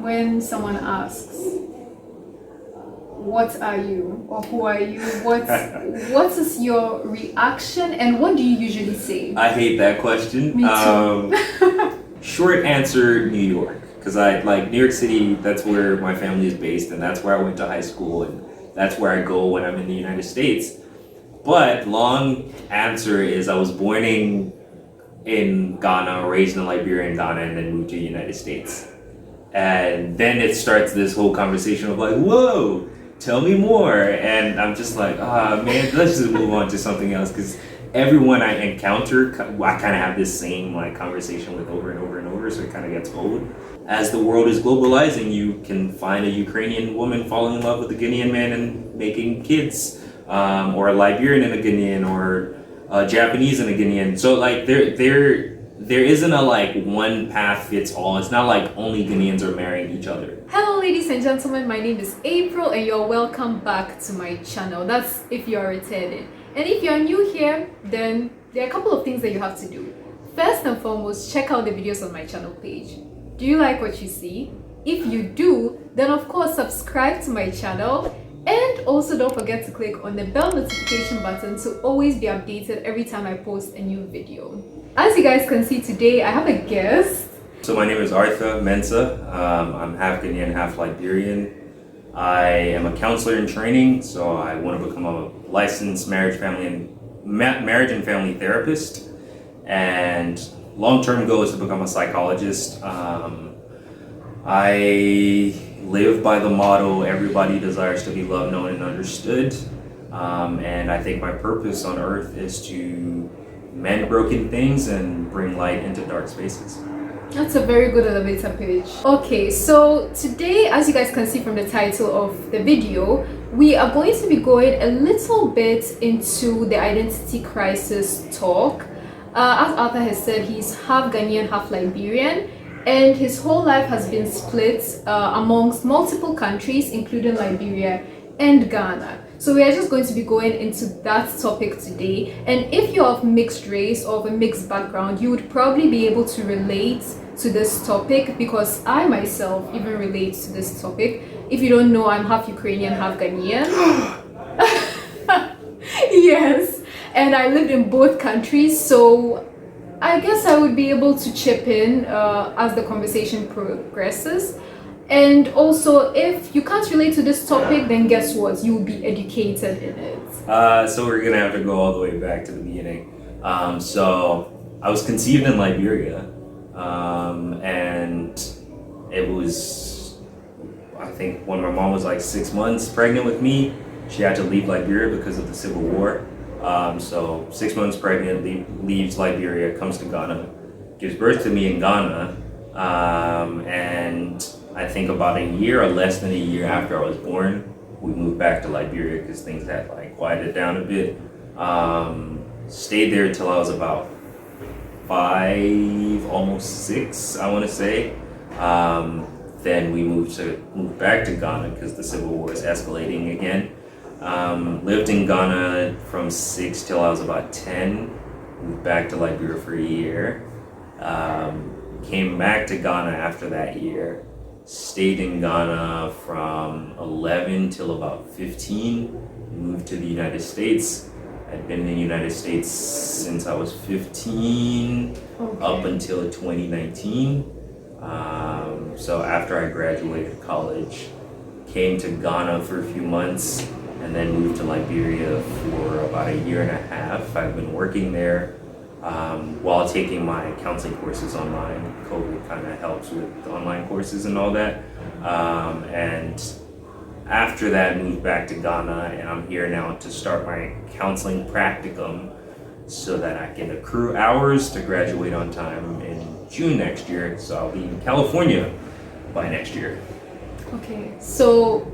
when someone asks, what are you or who are you, what is your reaction and what do you usually say? I hate that question. Me too. Short answer, New York. Because I like New York City, that's where my family is based and that's where I went to high school and that's where I go when I'm in the United States. But long answer is I was born in Ghana, raised in Liberia and Ghana, and then moved to the United States. And then it starts this whole conversation of like, whoa, tell me more. And I'm just like, man, let's just move on to something else. Because everyone I encounter, I kind of have this same like conversation with over and over and over, so it kind of gets old. As the world is globalizing, you can find a Ukrainian woman falling in love with a Ghanaian man and making kids, or a Liberian and a Ghanaian, or a Japanese and a Ghanaian. So like there isn't a like one path fits all. It's not like only Ghanaians are marrying each other. Hello ladies and gentlemen, my name is April and you're welcome back to my channel. That's if you're returning. And if you're new here, then there are a couple of things that you have to do. First and foremost, check out the videos on my channel page. Do you like what you see? If you do, then of course subscribe to my channel and also don't forget to click on the bell notification button to always be updated every time I post a new video. As you guys can see today, I have a guest. So my name is Mensah. I'm half Ghanaian, half Liberian. I am a counselor in training, so I want to become a licensed marriage and family therapist. And long-term goal is to become a psychologist. I live by the motto, everybody desires to be loved, known, and understood. And I think my purpose on earth is to mend broken things and bring light into dark spaces. That's a very good elevator pitch. Okay, so today, as you guys can see from the title of the video, we are going to be going a little bit into the identity crisis talk. As Arthur has said, he's half Ghanaian, half Liberian, and his whole life has been split amongst multiple countries, including Liberia and Ghana. So we are just going to be going into that topic today. And if you're of mixed race or of a mixed background, you would probably be able to relate to this topic because I myself even relate to this topic. If you don't know, I'm half Ukrainian, half Ghanaian. Yes, and I lived in both countries, so I guess I would be able to chip in as the conversation progresses. And also, if you can't relate to this topic, then guess what? You'll be educated in it. So we're gonna have to go all the way back to the beginning. So I was conceived in Liberia, and it was, I think when my mom was like 6 months pregnant with me, she had to leave Liberia because of the Civil War. So 6 months pregnant, leaves Liberia, comes to Ghana, gives birth to me in Ghana, and I think about a year or less than a year after I was born, we moved back to Liberia because things had like quieted down a bit. Stayed there until I was about 5, almost 6, I want to say. Then we moved back to Ghana because the Civil War is escalating again. Lived in Ghana from 6 till I was about 10. Moved back to Liberia for a year. Came back to Ghana after that year. Stayed in Ghana from 11 till about 15. Moved to the United States. I'd been in the United States since I was 15, okay, up until 2019. So after I graduated college, came to Ghana for a few months and then moved to Liberia for about a year and a half. I've been working there while taking my counseling courses online. COVID kind of helps with online courses and all that. And after that, moved back to Ghana, and I'm here now to start my counseling practicum so that I can accrue hours to graduate on time in June next year. So I'll be in California by next year. Okay, so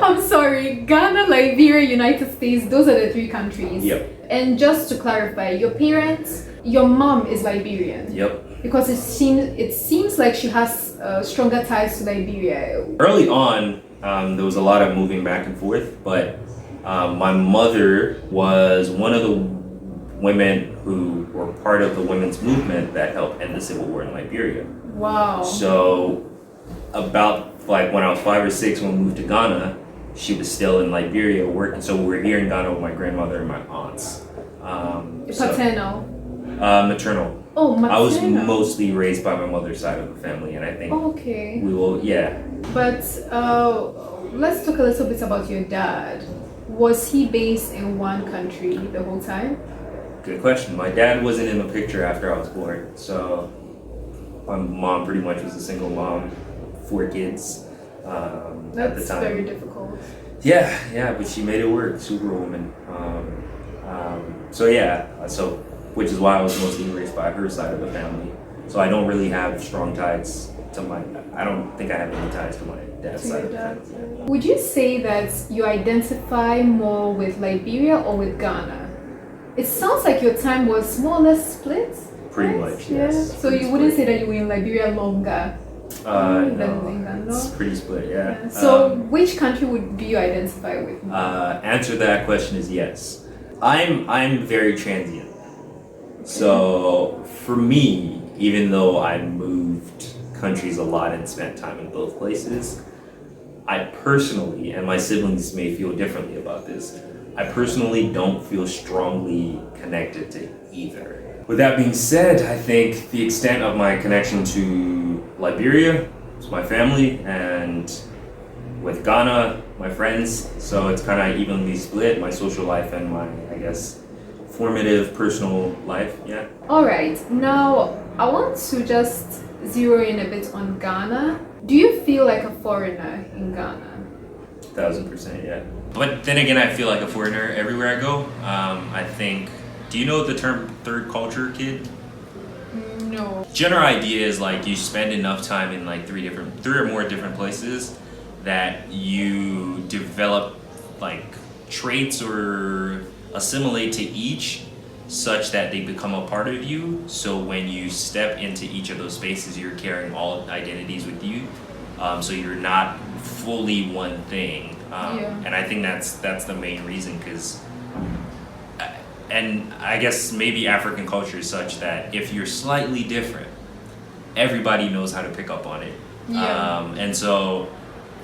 I'm sorry, Ghana, Liberia, United States, those are the 3 countries. Yep. And just to clarify, your parents, your mom is Liberian. Yep. Because it seems like she has stronger ties to Liberia. Early on, there was a lot of moving back and forth, but my mother was one of the women who were part of the women's movement that helped end the Civil War in Liberia. Wow. So about like when I was 5 or 6 when we moved to Ghana, she was still in Liberia working. So we were here in Ghana with my grandmother and my aunts. Paternal? Maternal. Oh, maternal. I was mostly raised by my mother's side of the family, and I think okay. we will, yeah. But let's talk a little bit about your dad. Was he based in one country the whole time? Good question. My dad wasn't in the picture after I was born, so my mom pretty much was a single mom, 4 kids at the That's time. very difficult. Yeah, but she made it work, superwoman. So which is why I was mostly raised by her side of the family. So I don't really have strong ties to I don't think I have any ties to my dad's side of the family. Would you say that you identify more with Liberia or with Ghana? It sounds like your time was more or less split. Pretty right? much, yes. Yeah. So you wouldn't say that you were in Liberia longer than in Ghana? It's pretty split, yeah. So which country do you identify with? Answer to that question is yes. I'm very transient. So for me, even though I moved countries a lot and spent time in both places, I personally, and my siblings may feel differently about this, I personally don't feel strongly connected to either. With that being said, I think the extent of my connection to Liberia is my family, and with Ghana, my friends. So it's kind of evenly split, my social life and my, I guess, formative personal life, yeah. All right, now I want to just zero in a bit on Ghana. Do you feel like a foreigner in Ghana? 1000%, yeah. But then again, I feel like a foreigner everywhere I go. I think, do you know the term third culture kid? No. General idea is like you spend enough time in like 3 or more different places that you develop like traits or assimilate to each such that they become a part of you. So when you step into each of those spaces, you're carrying all identities with you. So you're not fully one thing. And I think that's the main reason, because and I guess maybe African culture is such that if you're slightly different, everybody knows how to pick up on it. And so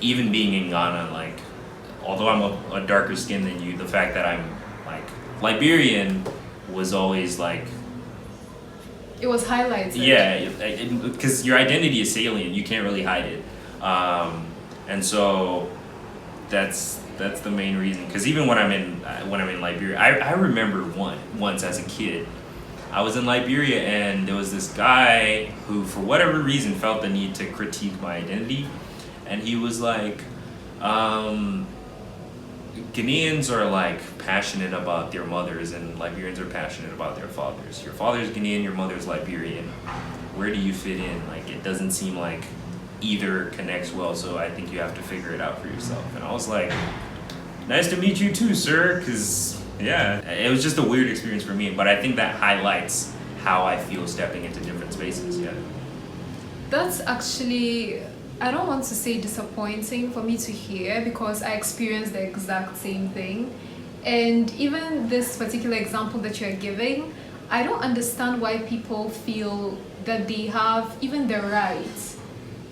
even being in Ghana, like, although I'm a darker skin than you, the fact that I'm like Liberian was always like, it was highlighted. Yeah, because your identity is salient, you can't really hide it. And so that's the main reason. Because even when I'm in Liberia, I remember once as a kid, I was in Liberia and there was this guy who, for whatever reason, felt the need to critique my identity, and he was like, Ghanaians are like passionate about their mothers, and Liberians are passionate about their fathers. Your father's Ghanaian, your mother's Liberian. Where do you fit in? Like, it doesn't seem like either connects well, so I think you have to figure it out for yourself. And I was like, nice to meet you too, sir, because yeah, it was just a weird experience for me, but I think that highlights how I feel stepping into different spaces. Yeah, that's actually, I don't want to say disappointing for me to hear, because I experienced the exact same thing. And even this particular example that you're giving, I don't understand why people feel that they have even the right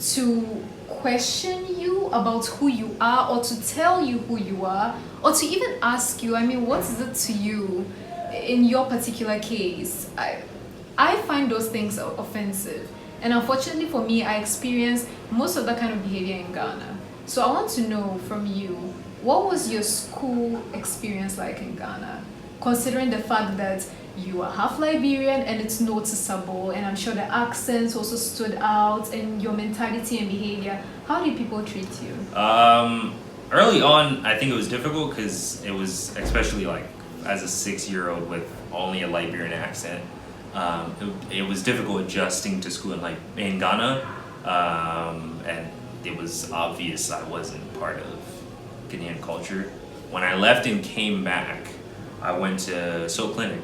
to question you about who you are, or to tell you who you are, or to even ask you, I mean, what is it to you in your particular case? I find those things offensive. And unfortunately for me, I experienced most of that kind of behavior in Ghana. So I want to know from you, what was your school experience like in Ghana? Considering the fact that you are half Liberian and it's noticeable, and I'm sure the accents also stood out, and your mentality and behavior. How did people treat you? Early on, I think it was difficult, because it was, especially like as a 6-year-old with only a Liberian accent, it was difficult adjusting to school in Ghana, and it was obvious I wasn't part of Ghanaian culture. When I left and came back, I went to Soul Clinic,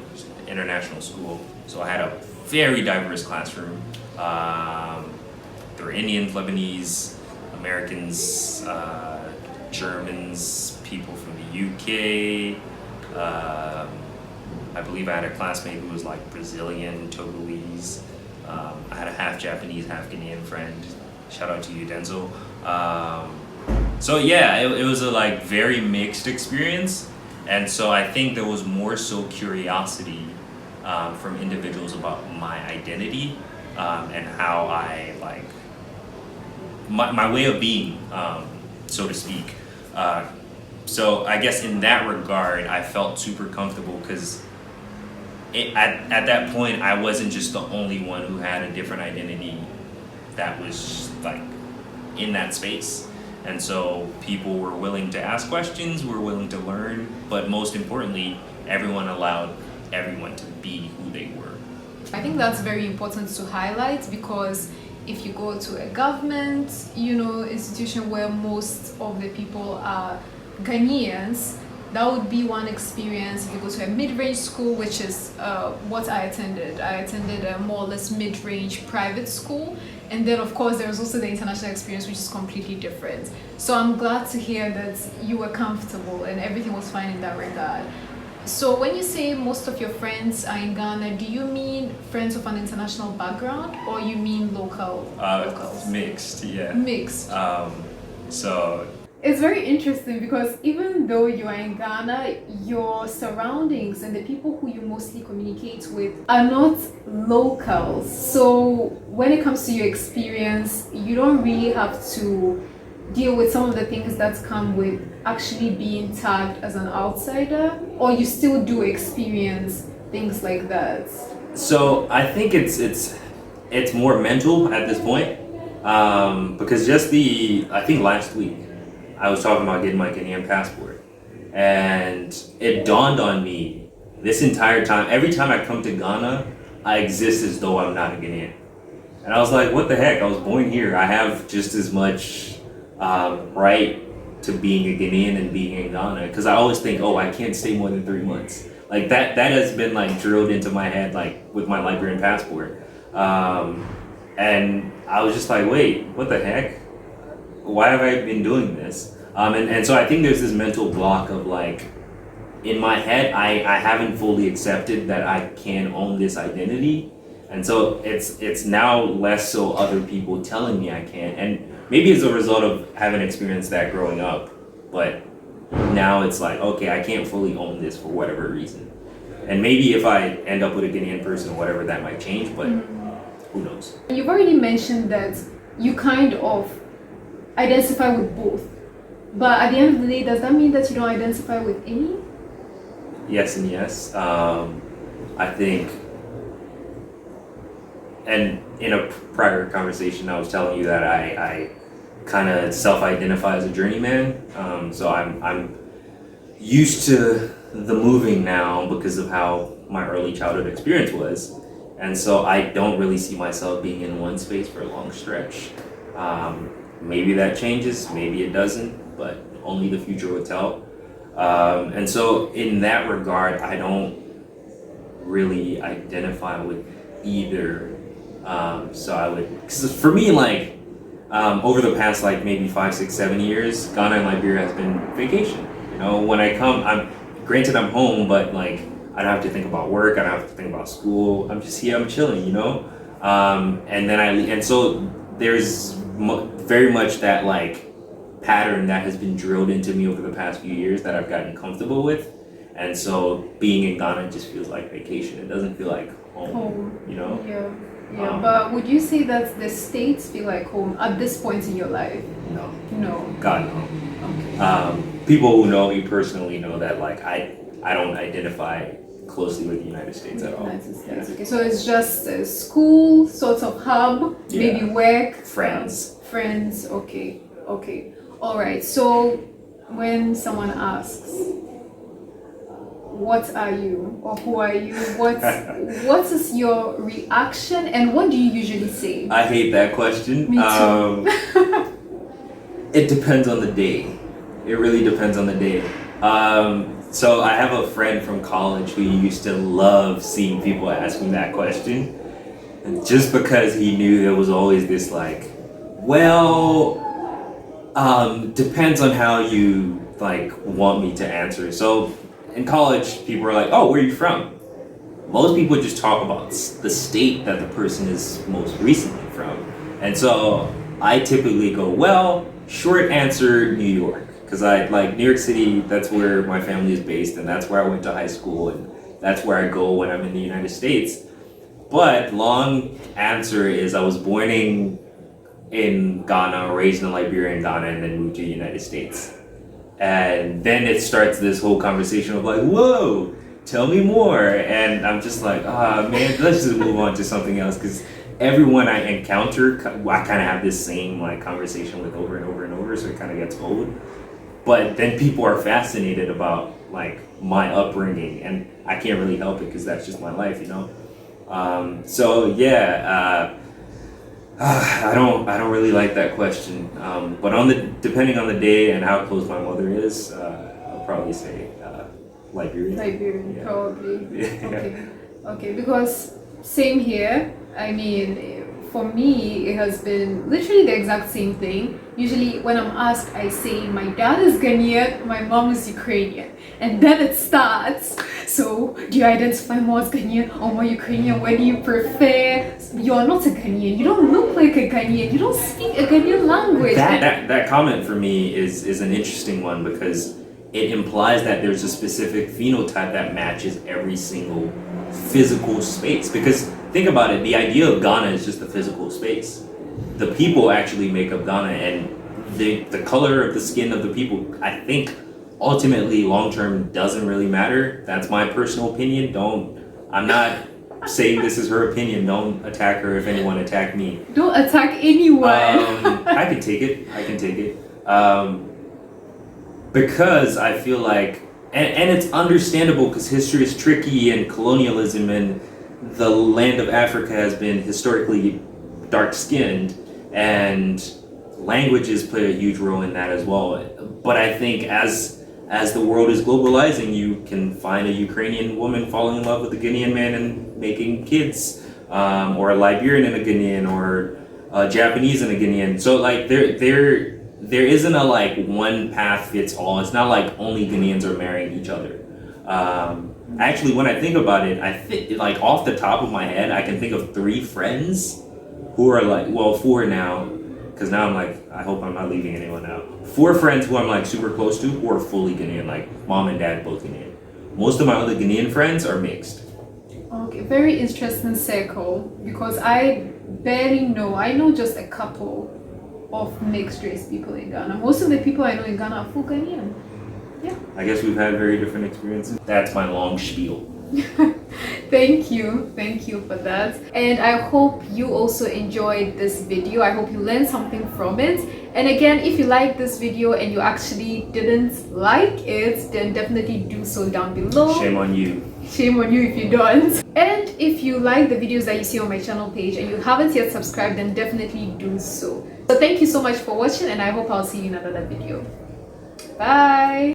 international school, so I had a very diverse classroom. There were Indians, Lebanese, Americans, Germans, people from the UK. I believe I had a classmate who was like Brazilian, Togolese. I had a half Japanese, half Ghanaian friend. Shout out to you, Denzel. So yeah, it was a like very mixed experience, and so I think there was more so curiosity from individuals about my identity and how I like my way of being, so to speak. So I guess in that regard, I felt super comfortable because at that point, I wasn't just the only one who had a different identity that was like in that space. And so people were willing to ask questions, were willing to learn, but most importantly, everyone allowed everyone to be who they were. I think that's very important to highlight because if you go to a government, institution where most of the people are Ghanaians, that would be one experience. If you go to a mid-range school, which is what I attended a more or less mid-range private school. And then, of course, there's also the international experience, which is completely different. So I'm glad to hear that you were comfortable and everything was fine in that regard. So when you say most of your friends are in Ghana, do you mean friends of an international background or you mean locals? Mixed, yeah. Mixed. So it's very interesting because even though you are in Ghana, your surroundings and the people who you mostly communicate with are not locals. So when it comes to your experience, you don't really have to deal with some of the things that come with actually being tagged as an outsider, or you still do experience things like that? So I think it's more mental at this point, because I think last week I was talking about getting my Ghanaian passport, and it dawned on me this entire time, every time I come to Ghana, I exist as though I'm not a Ghanaian. And I was like, what the heck? I was born here. I have just as much right to being a Ghanaian and being in Ghana, because I always think, oh, I can't stay more than 3 months. Like that has been like drilled into my head, like with my Liberian passport. And I was just like, wait, what the heck? Why have I been doing this? And so I think there's this mental block of like, in my head, I haven't fully accepted that I can own this identity. And so it's now less so other people telling me I can. And maybe it's a result of having experienced that growing up. But now it's like, okay, I can't fully own this for whatever reason. And maybe if I end up with a Ghanaian person or whatever, that might change, but who knows? You've already mentioned that you kind of identify with both. But at the end of the day, does that mean that you don't identify with any? Yes and yes. I think, and in a prior conversation, I was telling you that I kind of self-identify as a journeyman. So I'm used to the moving now because of how my early childhood experience was. And so I don't really see myself being in one space for a long stretch. Maybe that changes, maybe it doesn't, but only the future will tell. And so in that regard, I don't really identify with either. So I would, 'cause for me, like, over the past like maybe 5, 6, 7 years, Ghana and Liberia has been vacation. When I come, granted I'm home, but like I don't have to think about work, I don't have to think about school. I'm just here, I'm chilling, and then and so there's very much that like pattern that has been drilled into me over the past few years that I've gotten comfortable with. And so being in Ghana just feels like vacation. It doesn't feel like home. Yeah, but would you say that the States feel like home at this point in your life? No. God, no. Okay. People who know me personally know that like I don't identify closely with the United States at all. United States. Okay, so it's just a school sort of hub, maybe work, friends. Okay. All right. So when someone asks, what are you or who are you? What is your reaction and what do you usually say? I hate that question. Me too. It depends on the day. It really depends on the day. So I have a friend from college who used to love seeing people ask me that question. And just because he knew there was always this like, depends on how you like want me to answer. So in college, people are like, oh, where are you from? Most people just talk about the state that the person is most recently from. And so I typically go, well, short answer, New York. Because I like New York City, that's where my family is based, and that's where I went to high school, and that's where I go when I'm in the United States. But long answer is I was born in Ghana, raised in Liberia and Ghana, and then moved to the United States. And then it starts this whole conversation of like, whoa, tell me more. And I'm just like, man, let's just move on to something else. Because everyone I encounter, I kind of have this same like conversation with over and over and over, so it kind of gets old. But then people are fascinated about like my upbringing, and I can't really help it because that's just my life, you know. So yeah, I don't really like that question. But depending on the day and how close my mother is, I'll probably say Liberian. Liberian, yeah. probably. Yeah. Okay, because same here. I mean, for me, it has been literally the exact same thing. Usually, when I'm asked, I say my dad is Ghanaian, my mom is Ukrainian, and then it starts. So, do you identify more as Ghanaian or more Ukrainian? Where do you prefer? You're not a Ghanaian. You don't look like a Ghanaian. You don't speak a Ghanaian language. That comment for me is an interesting one because it implies that there's a specific phenotype that matches every single physical space. Because think about it, the idea of Ghana is just the physical space. The people actually make up Ghana, and the color of the skin of the people, I think, ultimately long term doesn't really matter. That's my personal opinion. I'm not saying this is her opinion. Don't attack her if anyone attack me. Don't attack anyone. I can take it. Because I feel like, and it's understandable because history is tricky and colonialism and the land of Africa has been historically dark-skinned, and languages play a huge role in that as well. But I think as the world is globalizing, you can find a Ukrainian woman falling in love with a Ghanaian man and making kids, or a Liberian and a Ghanaian, or a Japanese and a Ghanaian. So like there isn't a like one path fits all. It's not like only Ghanaians are marrying each other. Actually, when I think about it, I think like off the top of my head, I can think of 3 friends who are like, well, 4 now, because now I'm like, I hope I'm not leaving anyone out. 4 friends who I'm like super close to who are fully Ghanaian, like mom and dad both Ghanaian. Most of my other Ghanaian friends are mixed. Okay, very interesting circle, because I barely know. I know just a couple of mixed race people in Ghana. Most of the people I know in Ghana are full Ghanaian. Yeah. I guess we've had very different experiences. That's my long spiel. Thank you for that. And I hope you also enjoyed this video. I hope you learned something from it. And again, if you like this video and you actually didn't like it, then definitely do so down below. Shame on you. Shame on you if you don't. And if you like the videos that you see on my channel page and you haven't yet subscribed, then definitely do so. So thank you so much for watching, and I hope I'll see you in another video. Bye.